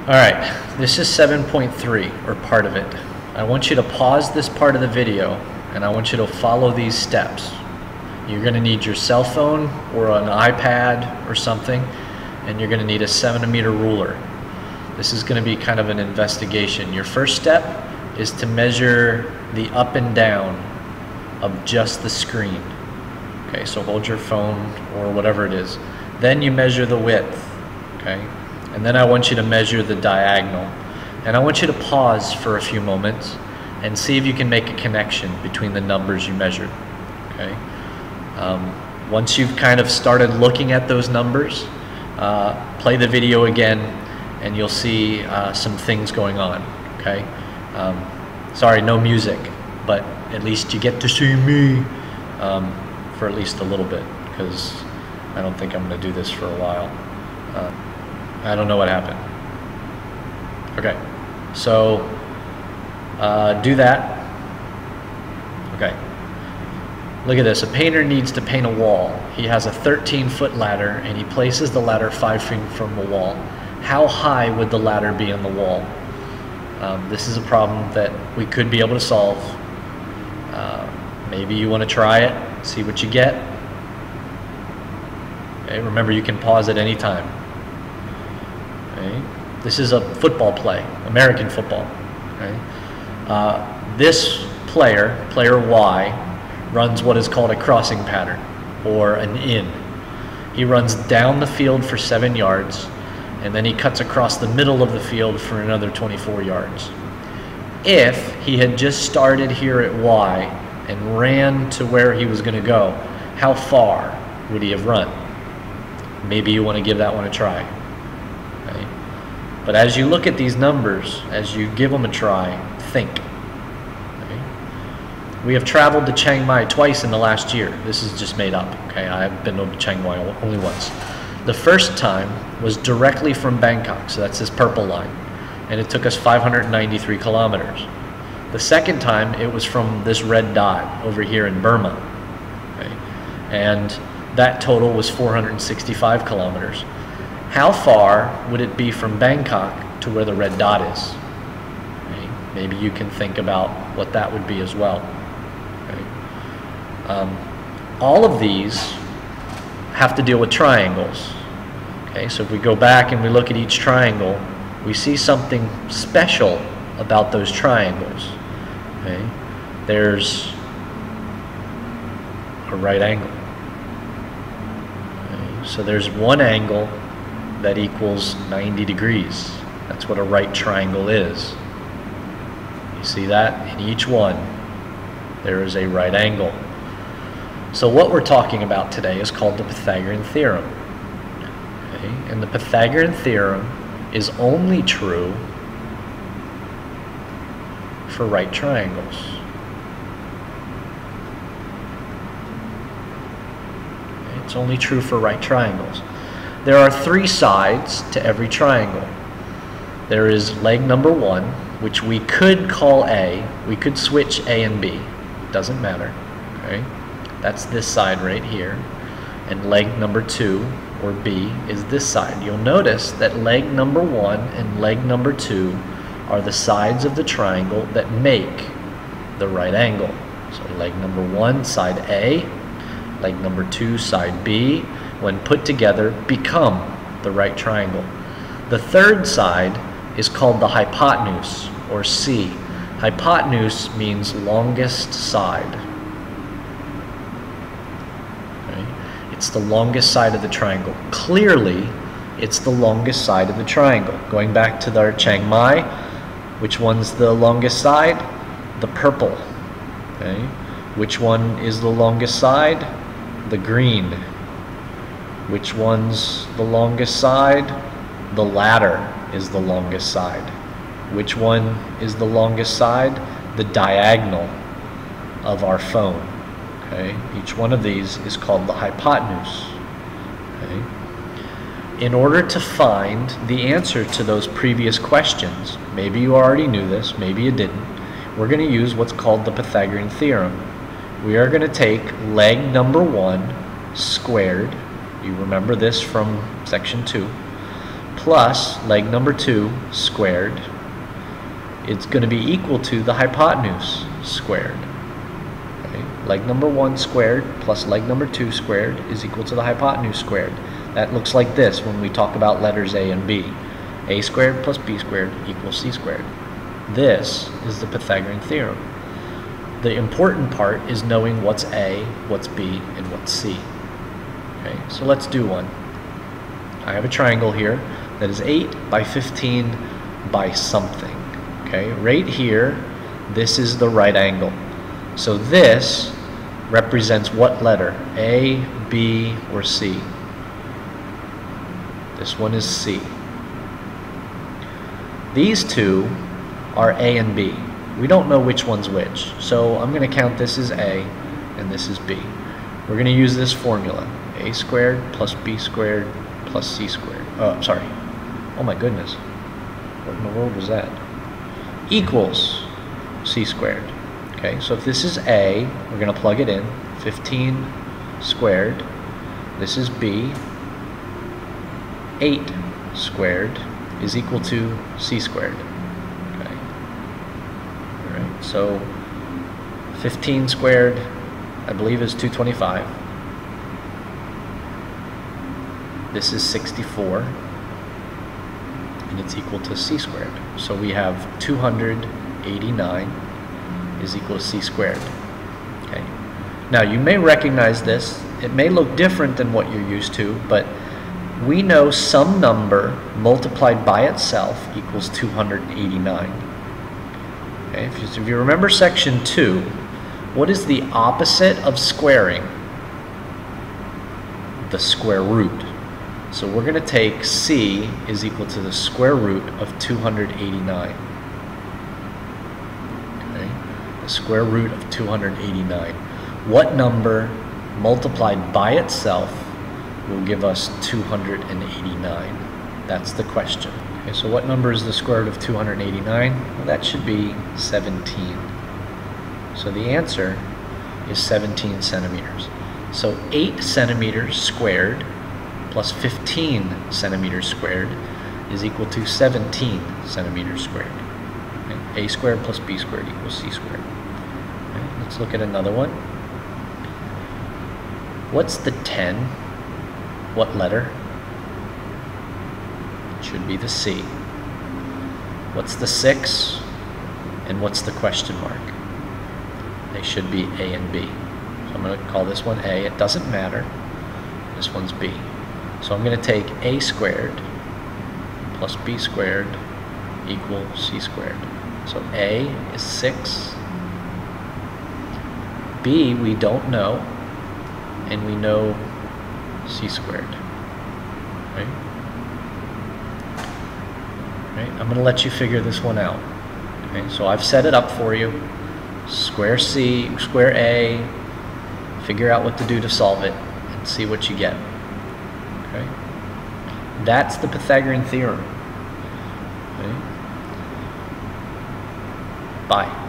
Alright, this is 7.3, or part of it. I want you to pause this part of the video, and I want you to follow these steps. You're going to need your cell phone, or an iPad, or something, and you're going to need a 7-meter ruler. This is going to be kind of an investigation. Your first step is to measure the up and down of just the screen. Okay, so hold your phone, or whatever it is. Then you measure the width, okay? And then I want you to measure the diagonal. And I want you to pause for a few moments and see if you can make a connection between the numbers you measured. Okay? Once you've kind of started looking at those numbers, play the video again and you'll see some things going on. Okay? Sorry, no music, but at least you get to see me for at least a little bit, because I don't think I'm going to do this for a while. I don't know what happened. Okay, so do that. Okay, look at this. A painter needs to paint a wall. He has a 13-foot ladder and he places the ladder 5 feet from the wall. How high would the ladder be on the wall? This is a problem that we could be able to solve. Maybe you want to try it, see what you get. Okay, remember, you can pause at any time. Okay. This is a football play, American football. Okay. This player Y, runs what is called a crossing pattern, or an in. He runs down the field for 7 yards, and then he cuts across the middle of the field for another 24 yards. If he had just started here at Y and ran to where he was going to go, how far would he have run? Maybe you want to give that one a try. Okay. But as you look at these numbers, as you give them a try, think. Okay. We have traveled to Chiang Mai twice in the last year. This is just made up. Okay, I've been to Chiang Mai only once. The first time was directly from Bangkok, so that's this purple line, and it took us 593 kilometers. The second time, it was from this red dot over here in Burma, okay? And that total was 465 kilometers. How far would it be from Bangkok to where the red dot is? Okay? Maybe you can think about what that would be as well. Okay? All of these have to deal with triangles. Okay, so if we go back and we look at each triangle, we see something special about those triangles. Okay? There's a right angle. Okay? So there's one angle that equals 90 degrees. That's what a right triangle is. You see that? In each one, there is a right angle. So what we're talking about today is called the Pythagorean Theorem. Okay? And the Pythagorean Theorem is only true for right triangles. Okay? It's only true for right triangles. There are 3 sides to every triangle. There is leg number 1, which we could call A. We could switch A and B. Doesn't matter. Okay? That's this side right here. And leg number 2, or B, is this side. You'll notice that leg number 1 and leg number 2 are the sides of the triangle that make the right angle. So leg number 1, side A, leg number 2, side B, when put together, become the right triangle. The third side is called the hypotenuse, or C. Hypotenuse means longest side. Okay? It's the longest side of the triangle. Clearly, it's the longest side of the triangle. Going back to our Chiang Mai, which one's the longest side? The purple. Okay? Which one is the longest side? The green. Which one's the longest side? The ladder is the longest side. Which one is the longest side? The diagonal of our phone. Okay? Each one of these is called the hypotenuse. Okay? In order to find the answer to those previous questions, maybe you already knew this, maybe you didn't, we're going to use what's called the Pythagorean Theorem. We are going to take leg number 1 squared, you remember this from section 2, plus leg number 2 squared. It's going to be equal to the hypotenuse squared. Okay? Leg number 1 squared plus leg number 2 squared is equal to the hypotenuse squared. That looks like this when we talk about letters A and B. A squared plus B squared equals C squared. This is the Pythagorean theorem. The important part is knowing what's A, what's B, and what's C. Okay, so let's do one. I have a triangle here that is 8 by 15 by something. Okay, right here, this is the right angle. So this represents what letter? A, B, or C? This one is C. These two are A and B. We don't know which one's which. So I'm going to count this as A and this is B. We're going to use this formula. A squared plus B squared plus C squared. Oh, sorry. Oh my goodness. What in the world was that? Equals C squared. Okay, so if this is A, we're going to plug it in. 15 squared. This is B. 8 squared is equal to C squared. Okay. All right, so 15 squared, I believe, is 225. This is 64, and it's equal to C squared. So we have 289 is equal to C squared. Okay. Now you may recognize this. It may look different than what you're used to, but we know some number multiplied by itself equals 289. Okay, if you remember section 2, what is the opposite of squaring? The square root. So we're going to take C is equal to the square root of 289. Okay, the square root of 289. What number multiplied by itself will give us 289? That's the question. Okay, so what number is the square root of 289? Well, that should be 17. So the answer is 17 centimeters. So 8 centimeters squared plus 15 centimeters squared is equal to 17 centimeters squared. Okay, A squared plus B squared equals C squared. Okay, let's look at another one. What's the 10? What letter? It should be the C. What's the 6? And what's the question mark? They should be A and B. So I'm going to call this one A. It doesn't matter. This one's B. So I'm going to take A squared plus B squared equals C squared. So A is 6. B we don't know. And we know C squared. Right? Right? I'm going to let you figure this one out. Okay? So I've set it up for you. Square C, square A, figure out what to do to solve it, and see what you get. Okay? That's the Pythagorean theorem. Okay? Bye.